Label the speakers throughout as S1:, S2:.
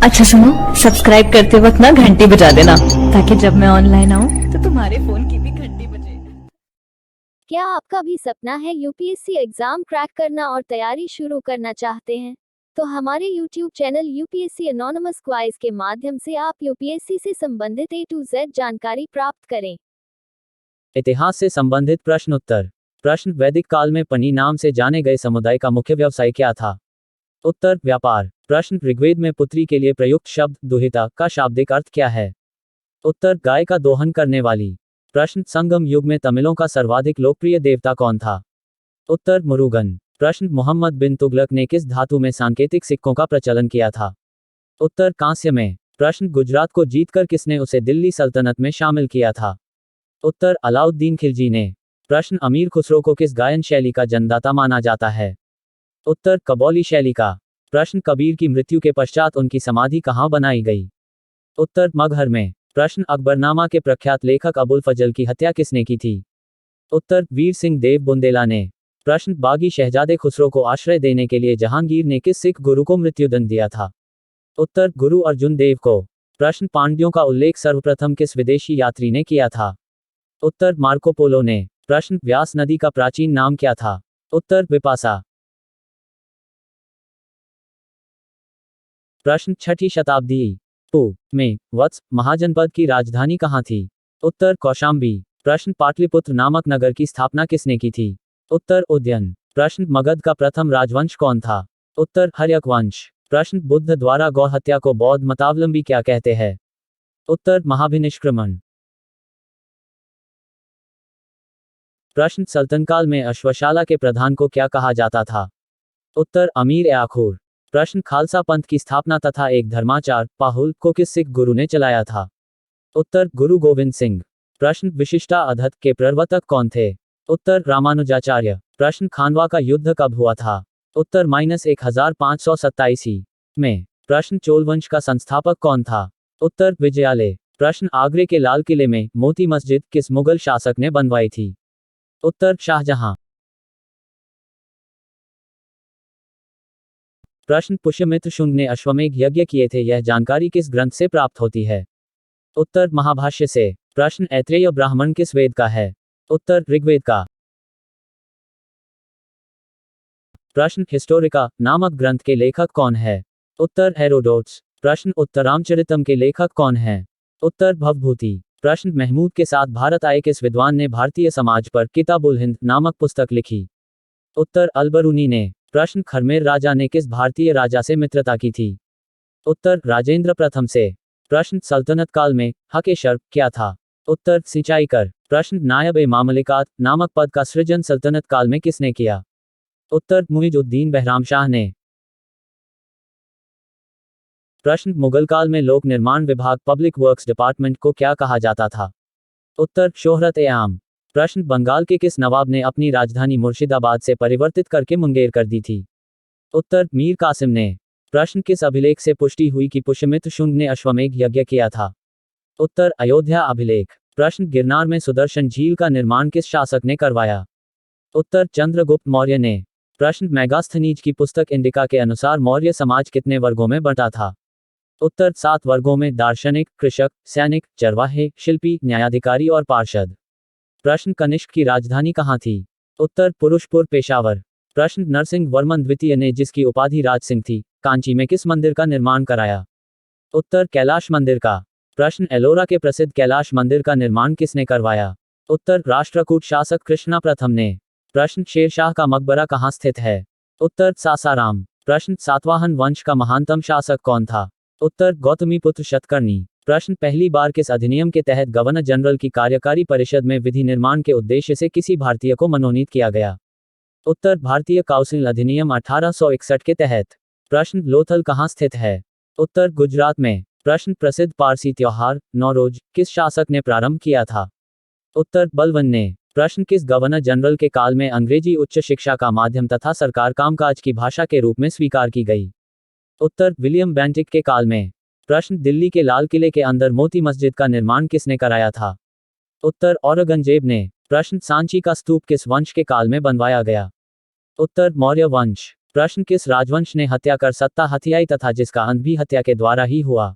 S1: अच्छा सुनो, सब्सक्राइब करते वक्त ना घंटी बजा देना, ताकि जब मैं ऑनलाइन आऊँ तो तुम्हारे फोन की भी घंटी बजे।
S2: क्या आपका भी सपना है यूपीएससी एग्जाम क्रैक करना और तैयारी शुरू करना चाहते हैं? तो हमारे यूट्यूब चैनल यूपीएससी एनोनिमस क्वाइज के माध्यम से आप यूपीएससी से संबंधित A to Z जानकारी प्राप्त करें।
S3: इतिहास से संबंधित प्रश्न उत्तर। प्रश्न, वैदिक काल में पनी नाम से जाने गए समुदाय का मुख्य व्यवसाय क्या था? उत्तर, व्यापार। प्रश्न, ऋग्वेद में पुत्री के लिए प्रयुक्त शब्द दुहिता का शाब्दिक अर्थ क्या है? उत्तर, गाय का दोहन करने वाली। प्रश्न, संगम युग में तमिलों का सर्वाधिक लोकप्रिय देवता कौन था? उत्तर, मुरुगन। प्रश्न, मोहम्मद बिन तुगलक ने किस धातु में सांकेतिक सिक्कों का प्रचलन किया था? उत्तर, कांस्य में। प्रश्न, गुजरात को जीतकर किसने उसे दिल्ली सल्तनत में शामिल किया था? उत्तर, अलाउद्दीन खिलजी ने। प्रश्न, अमीर खुसरो को किस गायन शैली का जन्मदाता माना जाता है? उत्तर, कबौली शैली का। प्रश्न, कबीर की मृत्यु के पश्चात उनकी समाधि कहाँ बनाई गई? उत्तर, मगहर में। प्रश्न, अकबरनामा के प्रख्यात लेखक अबुल फजल की हत्या किसने की थी? उत्तर, वीर सिंह देव बुंदेला ने। प्रश्न, बागी शहजादे खुसरो को आश्रय देने के लिए जहांगीर ने किस सिख गुरु को मृत्युदंड दिया था? उत्तर, गुरु अर्जुन देव को। प्रश्न, पांड्यों का उल्लेख सर्वप्रथम किस विदेशी यात्री ने किया था? उत्तर, मार्को पोलो ने। प्रश्न, व्यास नदी का प्राचीन नाम क्या था? उत्तर, विपासा। प्रश्न, छठी शताब्दी पू में वत्स महाजनपद की राजधानी कहाँ थी? उत्तर, कौशाम्बी। प्रश्न, पाटलिपुत्र नामक नगर की स्थापना किसने की थी? उत्तर, उदयन। प्रश्न, मगध का प्रथम राजवंश कौन था? उत्तर, हर्यक वंश। प्रश्न, बुद्ध द्वारा गौ हत्या को बौद्ध मतावलंबी क्या कहते हैं? उत्तर, महाभिनिष्क्रमण। प्रश्न, सल्तनकाल में अश्वशाला के प्रधान को क्या कहा जाता था? उत्तर, अमीर ए आखूर। प्रश्न, खालसा पंथ की स्थापना तथा एक धर्माचार पाहुल को किस सिख गुरु ने चलाया था? उत्तर, गुरु गोविंद सिंह। प्रश्न, विशिष्टा अधत के प्रवर्तक कौन थे? उत्तर, रामानुजाचार्य। प्रश्न, खानवा का युद्ध कब हुआ था? उत्तर, -1527 में। प्रश्न, चोल वंश का संस्थापक कौन था? उत्तर, विजयालय। प्रश्न, आगरे के लाल किले में मोती मस्जिद किस मुगल शासक ने बनवाई थी? उत्तर, शाहजहां। प्रश्न, पुष्यमित्र शुंग ने अश्वमेध यज्ञ किए थे, यह जानकारी किस ग्रंथ से प्राप्त होती है? उत्तर, महाभाष्य से। प्रश्न, ऐत्रेय ब्राह्मण किस वेद का है? उत्तर, ऋग्वेद का। प्रश्न, हिस्टोरिका नामक ग्रंथ के लेखक कौन है? उत्तर, हेरोडोट्स। प्रश्न, उत्तरामचरितम के लेखक कौन है? उत्तर, भवभूति। प्रश्न, महमूद के साथ भारत आए किस विद्वान ने भारतीय समाज पर किताबुल हिंद नामक पुस्तक लिखी? उत्तर, अलबरूनी ने। प्रश्न, खरमेर राजा ने किस भारतीय राजा से मित्रता की थी? उत्तर, राजेंद्र प्रथम से। प्रश्न, सल्तनत काल में हक ए शर्फ क्या था? उत्तर, सिंचाई कर। प्रश्न, नायब ए मामलिकात नामक पद का सृजन सल्तनत काल में किसने किया? उत्तर, मुइजुद्दीन बहराम शाह ने। प्रश्न, मुगल काल में लोक निर्माण विभाग पब्लिक वर्क्स डिपार्टमेंट को क्या कहा जाता था? उत्तर, शोहरत ए आम। प्रश्न, बंगाल के किस नवाब ने अपनी राजधानी मुर्शिदाबाद से परिवर्तित करके मुंगेर कर दी थी? उत्तर, मीर कासिम ने। प्रश्न, किस अभिलेख से पुष्टि हुई कि पुष्यमित्र शुंग ने अश्वमेध यज्ञ किया था? उत्तर, अयोध्या अभिलेख। प्रश्न, गिरनार में सुदर्शन झील का निर्माण किस शासक ने करवाया? उत्तर, चंद्रगुप्त मौर्य ने। प्रश्न, मेगास्थनीज की पुस्तक इंडिका के अनुसार मौर्य समाज कितने वर्गों में बंटा था? उत्तर, 7 वर्गों में, दार्शनिक, कृषक, सैनिक, चरवाहे, शिल्पी, न्यायाधिकारी और पार्षद। प्रश्न, कनिष्क की राजधानी कहाँ थी? उत्तर, पुरुषपुर पेशावर। प्रश्न, नरसिंह वर्मन द्वितीय ने जिसकी उपाधि राज सिंह थी, कांची में किस मंदिर का निर्माण कराया? उत्तर, कैलाश मंदिर का। प्रश्न, एलोरा के प्रसिद्ध कैलाश मंदिर का निर्माण किसने करवाया? उत्तर, राष्ट्रकूट शासक कृष्णा प्रथम ने। प्रश्न, शेरशाह का मकबरा कहाँ स्थित है? उत्तर, सासाराम। प्रश्न, सातवाहन वंश का महानतम शासक कौन था? उत्तर, गौतमीपुत्र शतकर्णी। प्रश्न, पहली बार किस अधिनियम के तहत गवर्नर जनरल की कार्यकारी परिषद में विधि निर्माण के उद्देश्य से किसी भारतीय को मनोनीत किया गया? उत्तर, भारतीय काउंसिल अधिनियम 1861 के तहत। प्रश्न, लोथल कहाँ स्थित है? उत्तर, गुजरात में। प्रश्न, प्रसिद्ध पारसी त्योहार नौरोज किस शासक ने प्रारंभ किया था? उत्तर, बलबन ने। प्रश्न, किस गवर्नर जनरल के काल में अंग्रेजी उच्च शिक्षा का माध्यम तथा सरकार कामकाज की भाषा के रूप में स्वीकार की गई? उत्तर, विलियम बेंटिक के काल में। प्रश्न, दिल्ली के लाल किले के अंदर मोती मस्जिद का निर्माण किसने कराया था? उत्तर, औरंगजेब ने। प्रश्न, सांची का स्तूप किस वंश के काल में बनवाया गया? उत्तर, मौर्य वंश। प्रश्न किस राजवंश ने हत्या कर सत्ता हथियाई तथा जिसका अंत भी हत्या के द्वारा ही हुआ?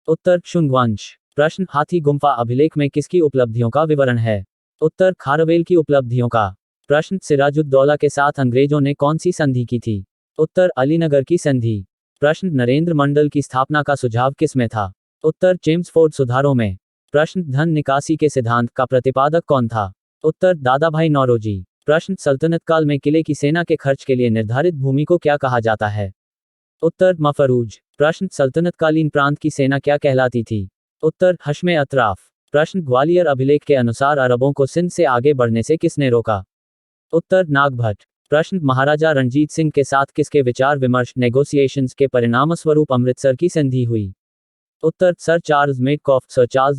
S3: उत्तर शुंग वंश। प्रश्न हाथी गुम्फा अभिलेख में किसकी उपलब्धियों का विवरण है? उत्तर खारवेल की उपलब्धियों का। प्रश्न सिराजुद्दौला के साथ अंग्रेजों ने कौन सी संधि की थी? उत्तर अलीनगर की संधि। प्रश्न नरेंद्र मंडल की स्थापना का सुझाव किसमें था? उत्तर चेम्सफोर्ड सुधारों में। प्रश्न धन निकासी के सिद्धांत का प्रतिपादक कौन था? उत्तर दादाभाई नौरोजी। प्रश्न सल्तनत काल में किले की सेना के खर्च के लिए निर्धारित भूमि को क्या कहा जाता है? उत्तर मफरूज। प्रश्न सल्तनतकालीन प्रांत की सेना क्या कहलाती थी? उत्तर हश्मे अतराफ। प्रश्न ग्वालियर अभिलेख के अनुसार अरबों को सिंध से आगे बढ़ने से किसने रोका? उत्तर नागभट्ट। प्रश्न महाराजा रणजीत सिंह के साथ किसके विचार विमर्श नेगोशिएशंस के परिणामस्वरूप अमृतसर की संधि हुई? उत्तर सर चार्ल्स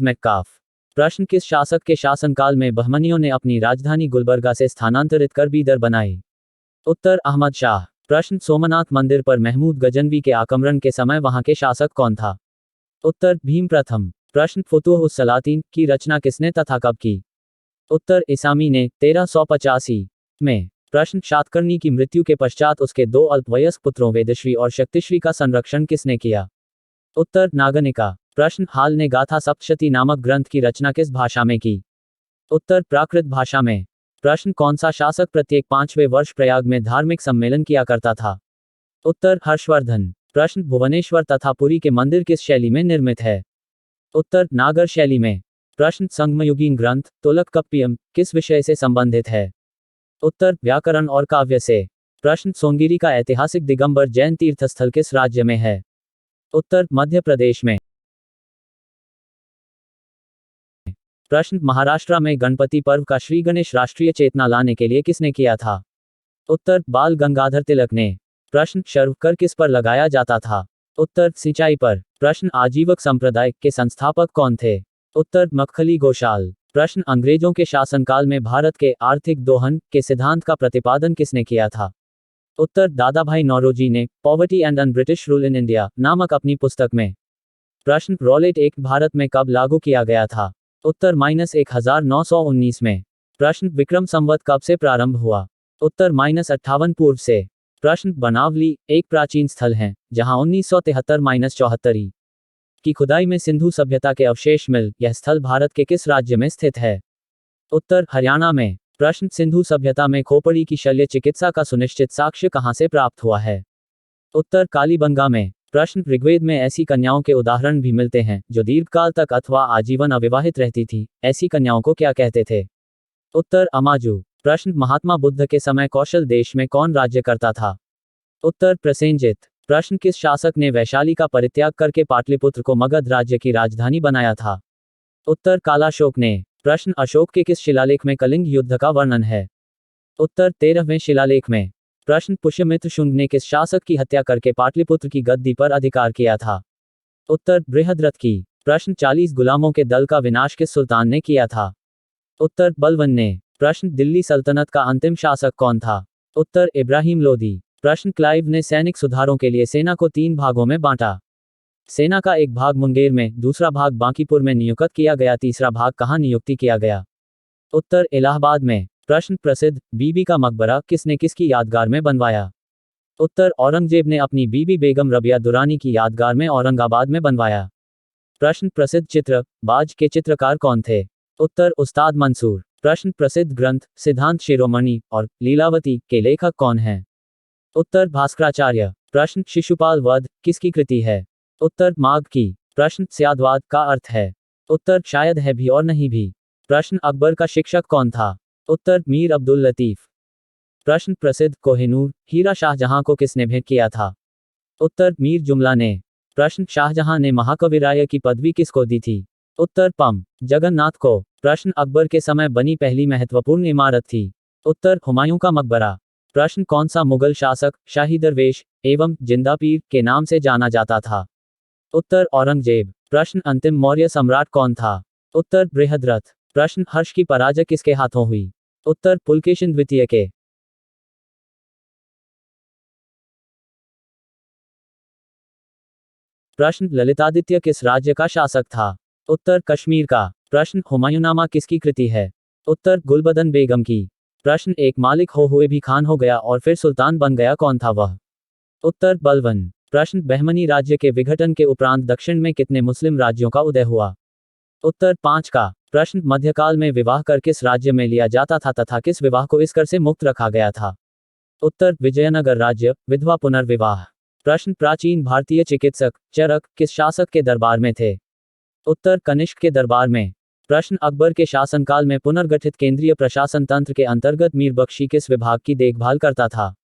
S3: मेटकाफ। प्रश्न किस शासक के शासनकाल में बहमनियों ने अपनी राजधानी गुलबर्गा से स्थानांतरित कर बीदर बनाई? उत्तर अहमद शाह। प्रश्न सोमनाथ मंदिर पर महमूद गजनवी के आक्रमण के समय वहां के शासक कौन था? उत्तर भीम प्रथम। प्रश्न फुतुह उस सलातीन की रचना किसने तथा कब की? उत्तर इसामी ने 1385 में। प्रश्न शातकर्णी की मृत्यु के पश्चात उसके दो अल्पवयस्क पुत्रों वेदश्री और शक्तिश्री का संरक्षण किसने किया? उत्तर नागनिका। प्रश्न हाल ने गाथा सप्तशती नामक ग्रंथ की रचना किस भाषा में की? उत्तर प्राकृत भाषा में। प्रश्न कौन सा शासक प्रत्येक 5वें वर्ष प्रयाग में धार्मिक सम्मेलन किया करता था? उत्तर हर्षवर्धन। प्रश्न भुवनेश्वर तथा पुरी के मंदिर किस शैली में निर्मित है? उत्तर नागर शैली में। प्रश्न संगमयुगीन ग्रंथ तुलकप्पियम किस विषय से संबंधित है? उत्तर व्याकरण और काव्य से। प्रश्न सोनगिरी का ऐतिहासिक दिगंबर जैन तीर्थस्थल किस राज्य में है? उत्तर मध्य प्रदेश में। प्रश्न महाराष्ट्र में गणपति पर्व का श्री गणेश राष्ट्रीय चेतना लाने के लिए किसने किया था? उत्तर बाल गंगाधर तिलक ने। प्रश्न शर्व कर किस पर लगाया जाता था? उत्तर सिंचाई पर। प्रश्न आजीवक संप्रदाय के संस्थापक कौन थे? उत्तर मक्खली गोशाल। प्रश्न अंग्रेजों के शासनकाल में भारत के आर्थिक दोहन के सिद्धांत का प्रतिपादन किसने किया था? उत्तर दादाभाई नौरोजी ने poverty and un British rule in India नामक अपनी पुस्तक में। प्रश्न रॉलेट एक्ट भारत में कब लागू किया गया था? उत्तर -1919 में। प्रश्न विक्रम संवत कब से प्रारंभ हुआ? उत्तर -58 पूर्व से। प्रश्न बनावली एक प्राचीन स्थल है जहां 1973-74 की खुदाई में सिंधु सभ्यता के अवशेष मिल। यह स्थल भारत के किस राज्य में स्थित है? उत्तर हरियाणा में। प्रश्न सिंधु सभ्यता में खोपड़ी की शल्य चिकित्सा का सुनिश्चित साक्ष्य कहां से प्राप्त हुआ है? उत्तर कालीबंगा में। प्रश्न ऋग्वेद में ऐसी कन्याओं के उदाहरण भी मिलते हैं जो दीर्घकाल तक अथवा आजीवन अविवाहित रहती थी, ऐसी कन्याओं को क्या कहते थे? उत्तर अमाजू। प्रश्न महात्मा बुद्ध के समय कौशल देश में कौन राज्य करता था? उत्तर प्रसेनजित। प्रश्न किस शासक ने वैशाली का परित्याग करके पाटलिपुत्र को मगध राज्य की राजधानी बनाया था? उत्तर कालाशोक ने। प्रश्न अशोक के किस शिलालेख में कलिंग युद्ध का वर्णन है? उत्तर 13वें शिलालेख में। प्रश्न पुष्यमित्र शुंग ने किस शासक की हत्या करके पाटलिपुत्र की गद्दी पर अधिकार किया था? उत्तर बृहद्रथ की। प्रश्न 40 गुलामों के दल का विनाश किस सुल्तान ने किया था? उत्तर बलवन ने। प्रश्न दिल्ली सल्तनत का अंतिम शासक कौन था? उत्तर इब्राहिम लोदी। प्रश्न क्लाइव ने सैनिक सुधारों के लिए सेना को 3 भागों में बांटा। सेना का एक भाग मुंगेर में, दूसरा भाग बांकीपुर में नियुक्त किया गया, तीसरा भाग कहां नियुक्ति किया गया? उत्तर इलाहाबाद में। प्रश्न प्रसिद्ध बीबी का मकबरा किसने किसकी यादगार में बनवाया? उत्तर औरंगजेब ने अपनी बीबी बेगम रबिया दुरानी की यादगार में औरंगाबाद में बनवाया। प्रश्न प्रसिद्ध चित्र बाज के चित्रकार कौन थे? उत्तर उस्ताद मंसूर। प्रश्न प्रसिद्ध ग्रंथ सिद्धांत शिरोमणि और लीलावती के लेखक कौन हैं? उत्तर भास्कराचार्य। प्रश्न शिशुपाल वध किसकी कृति है? उत्तर माघ की। प्रश्न स्यादवाद का अर्थ है? उत्तर शायद है भी और नहीं भी। प्रश्न अकबर का शिक्षक कौन था? उत्तर मीर अब्दुल लतीफ। प्रश्न प्रसिद्ध कोहिनूर हीरा शाहजहां को किसने भेंट किया था? उत्तर मीर जुमला ने। प्रश्न शाहजहां ने महाकविराय की पदवी किसको दी थी? उत्तर पम जगन्नाथ को। प्रश्न अकबर के समय बनी पहली महत्वपूर्ण इमारत थी? उत्तर हुमायूं का मकबरा। प्रश्न कौन सा मुगल शासक शाही दरवेश एवं जिंदा पीर के नाम से जाना जाता था? उत्तर औरंगजेब। प्रश्न अंतिम मौर्य सम्राट कौन था? उत्तर बृहद्रथ। प्रश्न हर्ष की पराजय किसके हाथों हुई? उत्तर पुलकेशिन द्वितीय के। प्रश्न ललितादित्य किस राज्य का शासक था? उत्तर कश्मीर का। प्रश्न हुमायूंनामा किसकी कृति है? उत्तर गुलबदन बेगम की। प्रश्न एक मालिक हो हुए भी खान हो गया और फिर सुल्तान बन गया, कौन था वह? उत्तर बलवन। प्रश्न बहमनी राज्य के विघटन के उपरांत दक्षिण में कितने मुस्लिम राज्यों का उदय हुआ? उत्तर 5 का। प्रश्न मध्यकाल में विवाह कर किस राज्य में लिया जाता था तथा किस विवाह को इस कर से मुक्त रखा गया था? उत्तर विजयनगर राज्य, विधवा पुनर्विवाह। प्रश्न प्राचीन भारतीय चिकित्सक चरक किस शासक के दरबार में थे? उत्तर कनिष्क के दरबार में। प्रश्न अकबर के शासनकाल में पुनर्गठित केंद्रीय प्रशासन तंत्र के अंतर्गत मीर बख्शी किस विभाग की देखभाल करता था?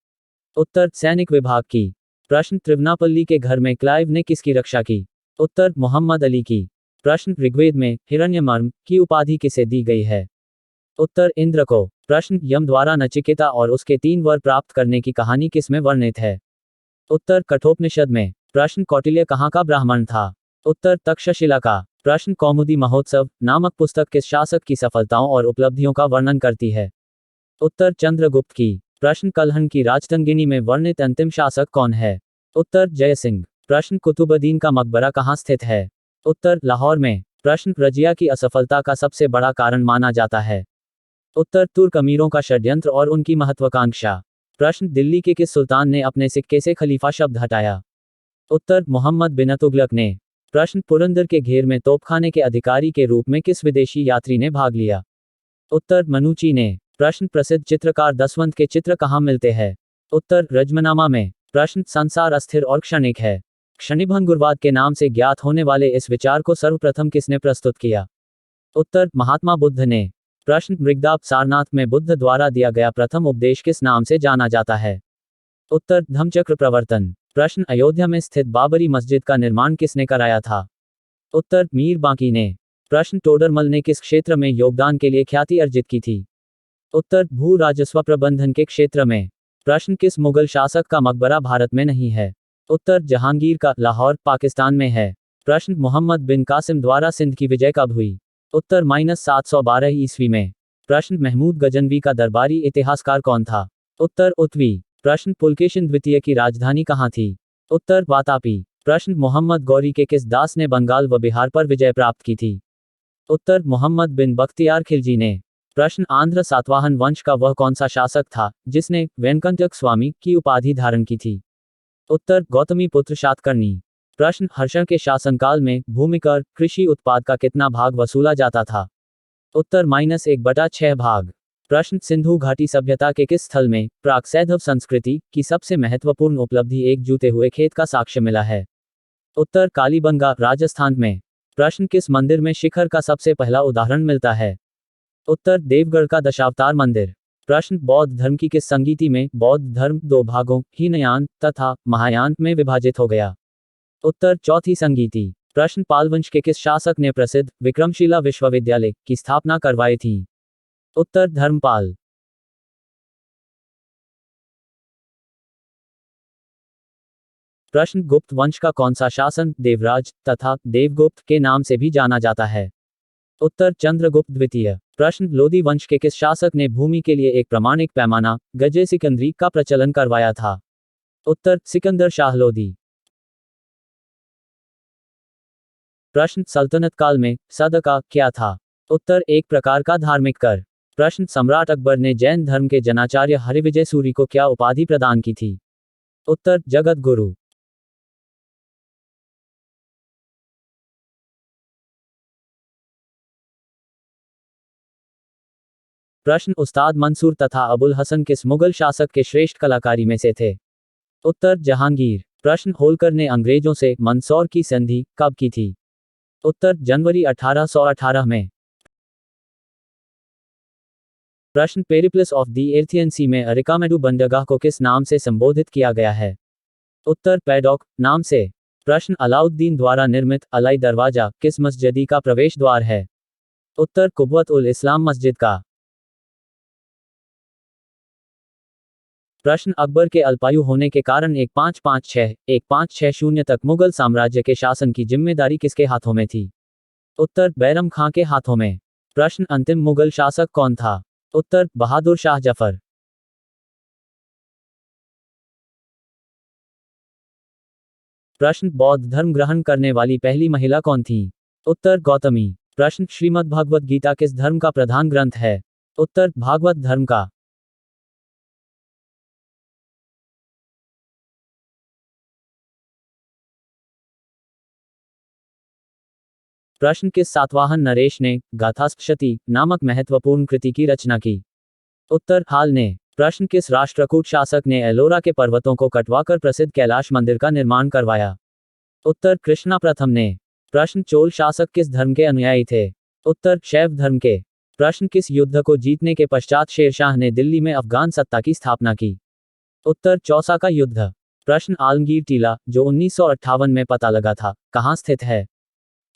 S3: उत्तर सैनिक विभाग की। प्रश्न त्रिवनापल्ली के घर में क्लाइव ने किसकी रक्षा की? उत्तर मोहम्मद अली की। प्रश्न ऋग्वेद में हिरण्यमर्म की उपाधि किसे दी गई है? उत्तर इंद्र को। प्रश्न यम द्वारा नचिकेता और उसके 3 वर प्राप्त करने की कहानी किसमें वर्णित है? उत्तर कठोपनिषद में। प्रश्न कौटिल्य कहाँ का ब्राह्मण था? उत्तर तक्षशिला का। प्रश्न कौमुदी महोत्सव नामक पुस्तक किस शासक की सफलताओं और उपलब्धियों का वर्णन करती है? उत्तर चंद्रगुप्त की। प्रश्न कलहन की राजतंगिनी में वर्णित अंतिम शासक कौन है? उत्तर जयसिंह। प्रश्न कुतुबुद्दीन का मकबरा कहाँ स्थित है? उत्तर लाहौर में। प्रश्न रजिया की असफलता का सबसे बड़ा कारण माना जाता है? उत्तर तुर्क अमीरों का षड्यंत्र और उनकी महत्वाकांक्षा। प्रश्न दिल्ली के किस सुल्तान ने अपने सिक्के से खलीफा शब्द हटाया? उत्तर मोहम्मद बिन तुगलक ने। प्रश्न पुरंदर के घेर में तोपखाने के अधिकारी के रूप में किस विदेशी यात्री ने भाग लिया? उत्तर मनुची ने। प्रश्न प्रसिद्ध चित्रकार दसवंत के चित्र कहाँ मिलते हैं? उत्तर रजमनामा में। प्रश्न संसार अस्थिर और क्षणिक है। क्षणिभंगुरवाद के नाम से ज्ञात होने वाले इस विचार को सर्वप्रथम किसने प्रस्तुत किया? उत्तर महात्मा बुद्ध ने। प्रश्न मृगदाब सारनाथ में बुद्ध द्वारा दिया गया प्रथम उपदेश किस नाम से जाना जाता है? उत्तर धम्मचक्र प्रवर्तन। प्रश्न अयोध्या में स्थित बाबरी मस्जिद का निर्माण किसने कराया था? उत्तर मीर बांकी ने। प्रश्न टोडरमल ने किस क्षेत्र में योगदान के लिए ख्याति अर्जित की थी? उत्तर भू राजस्व प्रबंधन के क्षेत्र में। प्रश्न किस मुगल शासक का मकबरा भारत में नहीं है? उत्तर जहांगीर का, लाहौर पाकिस्तान में है। प्रश्न मोहम्मद बिन कासिम द्वारा सिंध की विजय कब हुई? उत्तर -712 ईस्वी में। प्रश्न महमूद गजनवी का दरबारी इतिहासकार कौन था? उत्तर उतवी। प्रश्न पुलकेशिन द्वितीय की राजधानी कहाँ थी? उत्तर वातापी। प्रश्न मोहम्मद गौरी के किस दास ने बंगाल व बिहार पर विजय प्राप्त की थी? उत्तर मोहम्मद बिन बख्तियार खिलजी ने। प्रश्न आंध्र सातवाहन वंश का वह कौन सा शासक था जिसने वेंकटक स्वामी की उपाधि धारण की थी? उत्तर गौतमी पुत्र शातकर्णी। प्रश्न हर्षण के शासनकाल में भूमिकर कृषि उत्पाद का कितना भाग वसूला जाता था? उत्तर -1/6 भाग। प्रश्न सिंधु घाटी सभ्यता के किस स्थल में प्राक सैंधव संस्कृति की सबसे महत्वपूर्ण उपलब्धि एक जूते हुए खेत का साक्ष्य मिला है? उत्तर कालीबंगा राजस्थान में। प्रश्न किस मंदिर में शिखर का सबसे पहला उदाहरण मिलता है? उत्तर देवगढ़ का दशावतार मंदिर। प्रश्न बौद्ध धर्म की किस संगीति में बौद्ध धर्म 2 भागों हीनयान तथा महायान में विभाजित हो गया? उत्तर चौथी संगीति। प्रश्न पाल वंश के किस शासक ने प्रसिद्ध विक्रमशिला विश्वविद्यालय की स्थापना करवाई थी? उत्तर धर्मपाल। प्रश्न गुप्त वंश का कौन सा शासन देवराज तथा देवगुप्त के नाम से भी जाना जाता है? उत्तर चंद्रगुप्त द्वितीय। प्रश्न लोदी वंश के किस शासक ने भूमि के लिए एक प्रमाणिक पैमाना गजे सिकंदरी का प्रचलन करवाया था? उत्तर सिकंदर शाह लोदी। प्रश्न सल्तनत काल में सदका क्या था? उत्तर एक प्रकार का धार्मिक कर। प्रश्न सम्राट अकबर ने जैन धर्म के जनाचार्य हरिविजय सूरी को क्या उपाधि प्रदान की थी? उत्तर जगत गुरु। प्रश्न उस्ताद मंसूर तथा अबुल हसन किस मुगल शासक के श्रेष्ठ कलाकारी में से थे? उत्तर जहांगीर। प्रश्न होलकर ने अंग्रेजों से मंदसौर की संधि कब की थी? उत्तर जनवरी 1818 में। प्रश्न पेरिप्लस ऑफ द एर्थियन सी में अरिकामेडू बंदरगाह को किस नाम से संबोधित किया गया है? उत्तर पैडॉक नाम से। प्रश्न अलाउद्दीन द्वारा निर्मित अलाई दरवाजा किस मस्जिद का प्रवेश द्वार है? उत्तर कुब्वत उल इस्लाम मस्जिद का। प्रश्न अकबर के अल्पायु होने के कारण 1556 तक मुगल साम्राज्य के शासन की जिम्मेदारी किसके हाथों में थी? उत्तर बैरम खां के हाथों में। प्रश्न अंतिम मुगल शासक कौन था? उत्तर बहादुर शाह जफर। प्रश्न बौद्ध धर्म ग्रहण करने वाली पहली महिला कौन थी? उत्तर गौतमी। प्रश्न श्रीमद् भगवद गीता किस धर्म का प्रधान ग्रंथ है? उत्तर भागवत धर्म का। प्रश्न किस सातवाहन नरेश ने गाथास्पशति नामक महत्वपूर्ण कृति की रचना की? उत्तर हाल ने। प्रश्न किस राष्ट्रकूट शासक ने एलोरा के पर्वतों को कटवाकर प्रसिद्ध कैलाश मंदिर का निर्माण करवाया? उत्तर कृष्णा प्रथम ने। प्रश्न चोल शासक किस धर्म के अनुयायी थे? उत्तर शैव धर्म के। प्रश्न किस युद्ध को जीतने के पश्चात शेरशाह ने दिल्ली में अफगान सत्ता की स्थापना की? उत्तर चौसा का युद्ध। प्रश्न आलमगीर टीला जो 1958 में पता लगा था कहाँ स्थित है?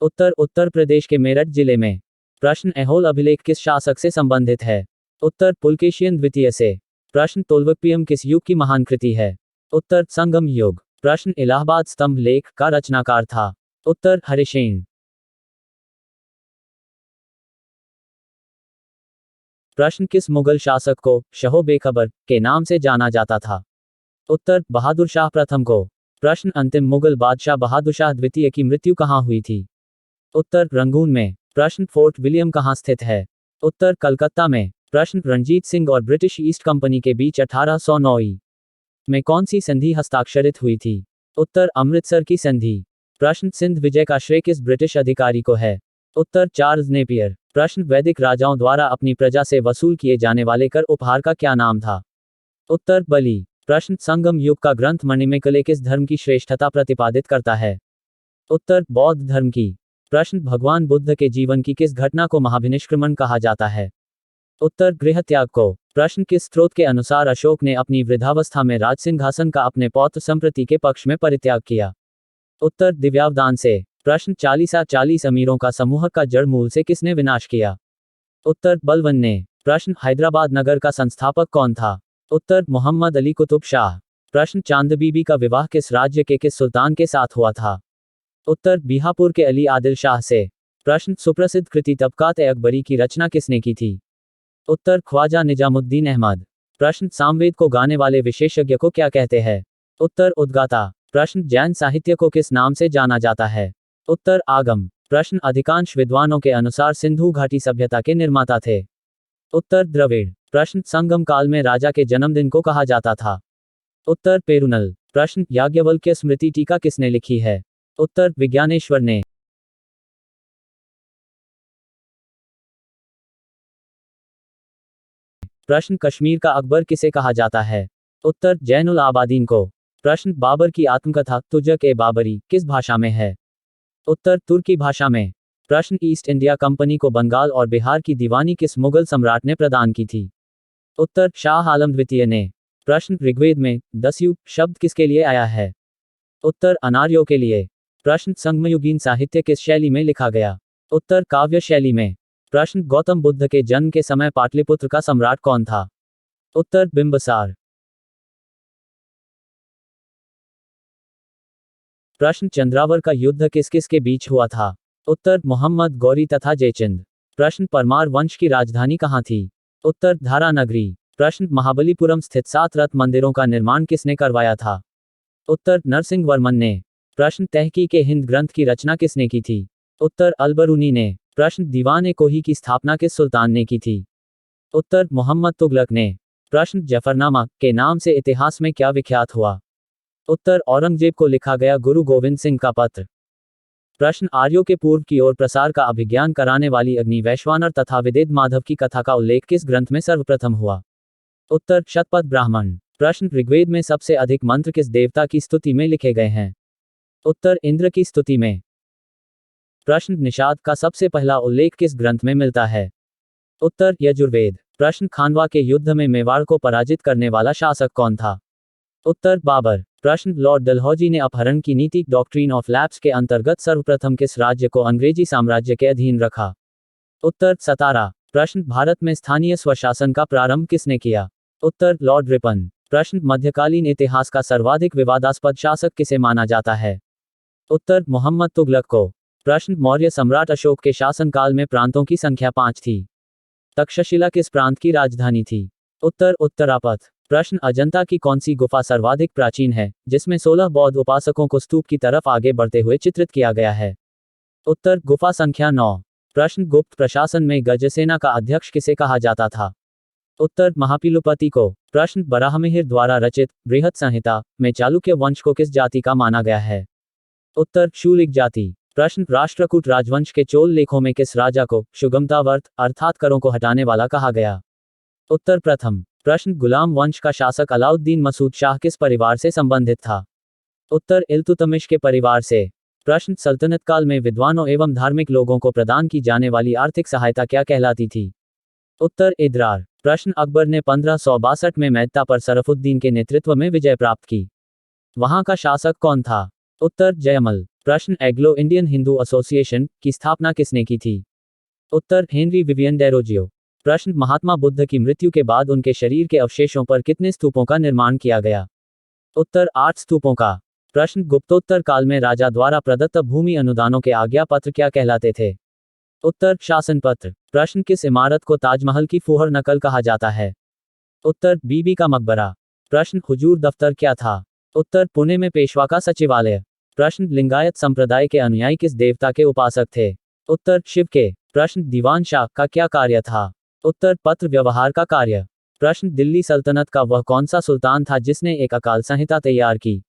S3: उत्तर उत्तर प्रदेश के मेरठ जिले में। प्रश्न ऐहोल अभिलेख किस शासक से संबंधित है? उत्तर पुलकेशियन द्वितीय से। प्रश्न तोल्वकपियम किस युग की महान कृति है? उत्तर संगम युग। प्रश्न इलाहाबाद स्तंभ लेख का रचनाकार था? उत्तर हरिसेन। प्रश्न किस मुगल शासक को शहो बेखबर के नाम से जाना जाता था? उत्तर बहादुर शाह प्रथम को। प्रश्न अंतिम मुगल बादशाह बहादुर शाह द्वितीय की मृत्यु कहाँ हुई थी? उत्तर रंगून में। प्रश्न फोर्ट विलियम कहाँ स्थित है? उत्तर कलकत्ता में। प्रश्न रणजीत सिंह और ब्रिटिश ईस्ट कंपनी के बीच 1809 में कौन सी संधि हस्ताक्षरित हुई थी? उत्तर अमृतसर की संधि। प्रश्न सिंध विजय का श्रेय किस ब्रिटिश अधिकारी को है? उत्तर चार्ल्स नेपियर। प्रश्न वैदिक राजाओं द्वारा अपनी प्रजा से वसूल किए जाने वाले कर उपहार का क्या नाम था? उत्तर बलि। प्रश्न संगम युग का ग्रंथ मणिमेकले किस धर्म की श्रेष्ठता प्रतिपादित करता है? उत्तर बौद्ध धर्म की। प्रश्न भगवान बुद्ध के जीवन की किस घटना को महाभिनिष्क्रमण कहा जाता है? उत्तर गृह त्याग को। प्रश्न किस स्रोत के अनुसार अशोक ने अपनी वृद्धावस्था में राज सिंहासन का अपने पौत्र संप्रति के पक्ष में परित्याग किया? उत्तर दिव्यावदान से। प्रश्न 40 अमीरों का समूह का जड़ मूल से किसने विनाश किया? उत्तर बलबन ने। प्रश्न हैदराबाद नगर का संस्थापक कौन था? उत्तर मोहम्मद अली कुतुब शाह। प्रश्न चांद बीबी का विवाह किस राज्य के किस सुल्तान के साथ हुआ था? उत्तर बीहापुर के अली आदिल शाह से। प्रश्न सुप्रसिद्ध कृति तबकात अकबरी की रचना किसने की थी? उत्तर ख्वाजा निजामुद्दीन अहमद। प्रश्न सामवेद को गाने वाले विशेषज्ञ को क्या कहते हैं? उत्तर उद्गाता। प्रश्न जैन साहित्य को किस नाम से जाना जाता है? उत्तर आगम। प्रश्न अधिकांश विद्वानों के अनुसार सिंधु घाटी सभ्यता के निर्माता थे? उत्तर द्रविड़। प्रश्न संगम काल में राजा के जन्मदिन को कहा जाता था? उत्तर पेरुनल। प्रश्न याज्ञवल्क्य स्मृति टीका किसने लिखी है? उत्तर विज्ञानेश्वर ने। प्रश्न कश्मीर का अकबर किसे कहा जाता है? उत्तर जैनुल आबादीन को। प्रश्न बाबर की आत्मकथा तुजक ए बाबरी किस भाषा में है? उत्तर तुर्की भाषा में। प्रश्न ईस्ट इंडिया कंपनी को बंगाल और बिहार की दीवानी किस मुगल सम्राट ने प्रदान की थी? उत्तर शाह आलम द्वितीय ने। प्रश्न ऋग्वेद में दस्यु शब्द किसके लिए आया है? उत्तर अनार्यों के लिए। प्रश्न संगमयुगीन साहित्य किस शैली में लिखा गया? उत्तर काव्य शैली में। प्रश्न गौतम बुद्ध के जन्म के समय पाटलिपुत्र का सम्राट कौन था? उत्तर बिंबसार। प्रश्न चंद्रावर का युद्ध किस किस के बीच हुआ था? उत्तर मोहम्मद गौरी तथा जयचंद। प्रश्न परमार वंश की राजधानी कहाँ थी? उत्तर धारानगरी। प्रश्न महाबलीपुरम स्थित 7 रथ मंदिरों का निर्माण किसने करवाया था? उत्तर नरसिंह वर्मन ने। प्रश्न तहकीके हिंद ग्रंथ की रचना किसने की थी? उत्तर अलबरूनी ने। प्रश्न दीवान-ए कोही की स्थापना किस सुल्तान ने की थी? उत्तर मोहम्मद तुगलक ने। प्रश्न जफरनामा के नाम से इतिहास में क्या विख्यात हुआ? उत्तर औरंगजेब को लिखा गया गुरु गोविंद सिंह का पत्र। प्रश्न आर्यों के पूर्व की ओर प्रसार का अभिज्ञान कराने वाली अग्नि वैश्वानर तथा विदेद माधव की कथा का उल्लेख किस ग्रंथ में सर्वप्रथम हुआ? उत्तर शतपथ ब्राह्मण। प्रश्न ऋग्वेद में सबसे अधिक मंत्र किस देवता की स्तुति में लिखे गए हैं? उत्तर इंद्र की स्तुति में। प्रश्न निषाद का सबसे पहला उल्लेख किस ग्रंथ में मिलता है? उत्तर यजुर्वेद। प्रश्न खानवा के युद्ध में मेवाड़ को पराजित करने वाला शासक कौन था? उत्तर बाबर। प्रश्न लॉर्ड डलहौजी ने अपहरण की नीति डॉक्ट्रीन ऑफ लैप्स के अंतर्गत सर्वप्रथम किस राज्य को अंग्रेजी साम्राज्य के अधीन रखा? उत्तर सतारा। प्रश्न भारत में स्थानीय स्वशासन का प्रारंभ किसने किया? उत्तर लॉर्ड रिपन। प्रश्न मध्यकालीन इतिहास का सर्वाधिक विवादास्पद शासक किसे माना जाता है? उत्तर मोहम्मद तुगलक को। प्रश्न मौर्य सम्राट अशोक के शासनकाल में प्रांतों की संख्या 5 थी। तक्षशिला किस प्रांत की राजधानी थी? उत्तर उत्तरापथ। प्रश्न अजंता की कौन सी गुफा सर्वाधिक प्राचीन है जिसमें 16 बौद्ध उपासकों को स्तूप की तरफ आगे बढ़ते हुए चित्रित किया गया है? उत्तर गुफा संख्या 9। प्रश्न गुप्त प्रशासन में गजसेना का अध्यक्ष किसे कहा जाता था? उत्तर महापिलुपति को। प्रश्न बराहमिहिर द्वारा रचित बृहत संहिता में चालुक्य वंश को किस जाति का माना गया है? उत्तर शूलिक जाति। प्रश्न राष्ट्रकूट राजवंश के चोल लेखों में किस राजा को सुगमतावर्त अर्थात करों को हटाने वाला कहा गया? उत्तर प्रथम। प्रश्न गुलाम वंश का शासक अलाउद्दीन मसूद शाह किस परिवार से संबंधित था? उत्तर इल्तुतमिश के परिवार से। प्रश्न सल्तनत काल में विद्वानों एवं धार्मिक लोगों को प्रदान की जाने वाली आर्थिक सहायता क्या कहलाती थी? उत्तर इदरार। प्रश्न अकबर ने 1562 में मैत्ता पर सरफुद्दीन के नेतृत्व में विजय प्राप्त की। वहां का शासक कौन था? उत्तर जयमल। प्रश्न एग्लो इंडियन हिंदू एसोसिएशन की स्थापना किसने की थी? उत्तर हेनरी विवियन डेरोजियो। प्रश्न महात्मा बुद्ध की मृत्यु के बाद उनके शरीर के अवशेषों पर कितने स्तूपों का निर्माण किया गया? उत्तर 8 स्तूपों का। प्रश्न गुप्तोत्तर काल में राजा द्वारा प्रदत्त भूमि अनुदानों के आज्ञा पत्र क्या कहलाते थे? उत्तर शासन पत्र। प्रश्न किस इमारत को ताजमहल की फुहर नकल कहा जाता है? उत्तर बीबी का मकबरा। प्रश्न हुजूर दफ्तर क्या था? उत्तर पुणे में पेशवा का सचिवालय। प्रश्न लिंगायत संप्रदाय के अनुयायी किस देवता के उपासक थे? उत्तर शिव के। प्रश्न दीवान शाह का क्या कार्य था? उत्तर पत्र व्यवहार का कार्य। प्रश्न दिल्ली सल्तनत का वह कौन सा सुल्तान था जिसने एक अकाल संहिता तैयार की?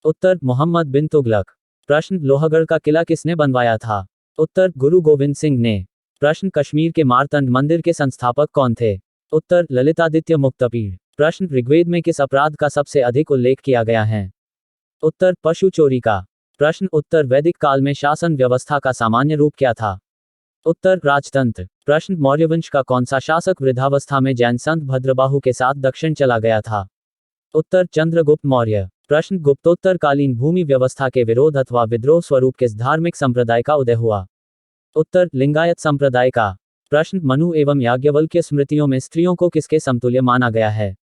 S3: उत्तर मोहम्मद बिन तुगलक। प्रश्न लोहगढ़ का किला किसने बनवाया था? उत्तर गुरु गोविंद सिंह ने। प्रश्न कश्मीर के मारतंड मंदिर के संस्थापक कौन थे? उत्तर ललितादित्य मुक्तपीड़। प्रश्न ऋग्वेद में किस अपराध का सबसे अधिक उल्लेख किया गया है? उत्तर पशु चोरी का। प्रश्न उत्तर वैदिक काल में शासन व्यवस्था का सामान्य रूप क्या था? उत्तर राजतंत्र। प्रश्न मौर्यवंश का कौन सा शासक वृद्धावस्था में जैन संत भद्रबाहु के साथ दक्षिण चला गया था? उत्तर चंद्रगुप्त मौर्य। प्रश्न गुप्तोत्तर कालीन भूमि व्यवस्था के विरोध अथवा विद्रोह स्वरूप किस धार्मिक संप्रदाय का उदय हुआ? उत्तर लिंगायत संप्रदाय का। प्रश्न मनु एवं याज्ञवल्क्य स्मृतियों में स्त्रियों को किसके समतुल्य माना गया है?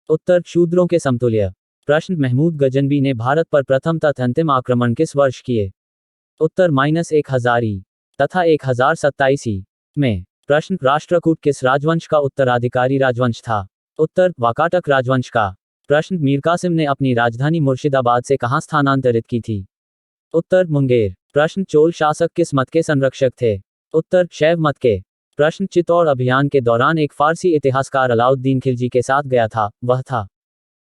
S3: उत्तर शूद्रों के समतुल्य। प्रश्न महमूद गजनबी ने भारत पर प्रथम तथा अंतिम आक्रमण किस वर्ष किए? उत्तर -1000 तथा 1027 में। प्रश्न राष्ट्रकूट किस राजवंश का उत्तराधिकारी राजवंश था? उत्तर वाकाटक राजवंश का। प्रश्न मीर कासिम ने अपनी राजधानी मुर्शिदाबाद से कहां स्थानांतरित की थी? उत्तर मुंगेर। प्रश्न चोल शासक किस मत के संरक्षक थे? उत्तर शैव मत के। प्रश्न चित्तौड़ अभियान के दौरान एक फारसी इतिहासकार अलाउद्दीन खिलजी के साथ गया था, वह था?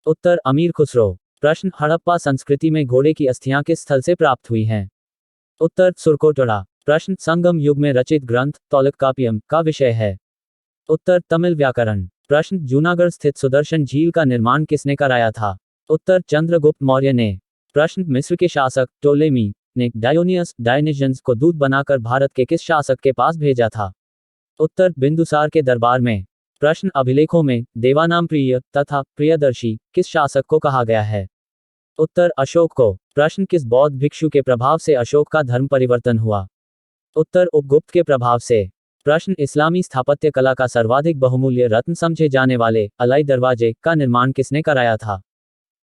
S3: उत्तर अमीर खुसरो। प्रश्न हड़प्पा संस्कृति में घोड़े की अस्थियां किस स्थल से प्राप्त हुई हैं? उत्तर सुरकोटड़ा। प्रश्न संगम युग में रचित ग्रंथ तौलकाप्पियम का विषय है? उत्तर तमिल व्याकरण। प्रश्न जूनागढ़ स्थित सुदर्शन झील का निर्माण किसने कराया था? उत्तर चंद्रगुप्त मौर्य ने। प्रश्न मिस्र के शासक टोलेमी ने डायोनिजन्स को दूत बनाकर भारत के किस शासक के पास भेजा था? उत्तर बिंदुसार के दरबार में। प्रश्न अभिलेखों में देवानाम प्रिय तथा प्रियदर्शी किस शासक को कहा गया है? उत्तर अशोक को। प्रश्न किस बौद्ध भिक्षु के प्रभाव से अशोक का धर्म परिवर्तन हुआ? उत्तर उपगुप्त के प्रभाव से। प्रश्न इस्लामी स्थापत्य कला का सर्वाधिक बहुमूल्य रत्न समझे जाने वाले अलाई दरवाजे का निर्माण किसने कराया था?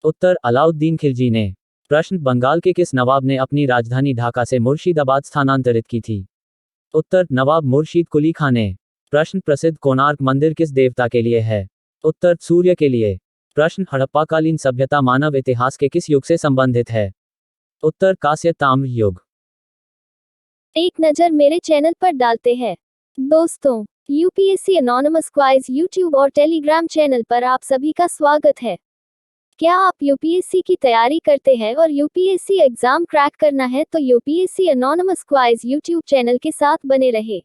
S3: उत्तर अलाउद्दीन खिलजी ने। प्रश्न बंगाल के किस नवाब ने अपनी राजधानी ढाका से मुर्शिदाबाद स्थानांतरित की थी? उत्तर नवाब मुर्शीद कुली खां ने। प्रश्न प्रसिद्ध कोणार्क मंदिर किस देवता के लिए है? उत्तर सूर्य के लिए। प्रश्न हड़प्पाकालीन सभ्यता मानव इतिहास के किस युग से संबंधित है? उत्तर कांस्य ताम्र युग।
S2: एक नज़र मेरे चैनल पर डालते हैं। दोस्तों, यूपीएससी एनोनिमस क्वाइज यूट्यूब और टेलीग्राम चैनल पर आप सभी का स्वागत है। क्या आप यूपीएससी की तैयारी करते हैं और यूपीएससी एग्जाम क्रैक करना है तो यूपीएससी एनोनिमस क्वाइज यूट्यूब चैनल के साथ बने रहे।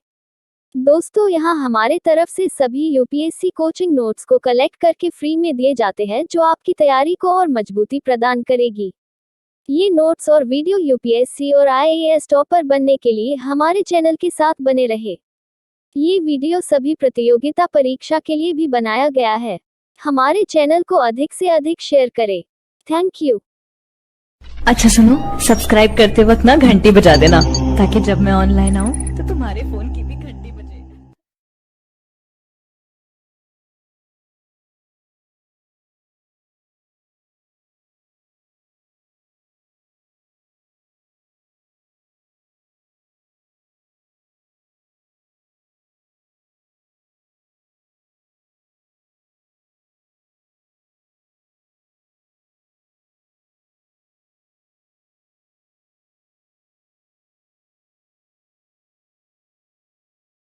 S2: दोस्तों, यहाँ हमारे तरफ से सभी यूपीएससी कोचिंग नोट्स को कलेक्ट करके फ्री में दिए जाते हैं जो आपकी तैयारी को और मजबूती प्रदान करेगी। ये नोट्स और वीडियो यूपीएससी और आईएएस टॉपर बनने के लिए हमारे चैनल के साथ बने रहे। ये वीडियो सभी प्रतियोगिता परीक्षा के लिए भी बनाया गया है। हमारे चैनल को अधिक से अधिक शेयर करें। Thank you.
S1: अच्छा सुनो, सब्सक्राइब करते वक्त ना घंटी बजा देना ताकि जब मैं ऑनलाइन आऊँ तो तुम्हारे फोन की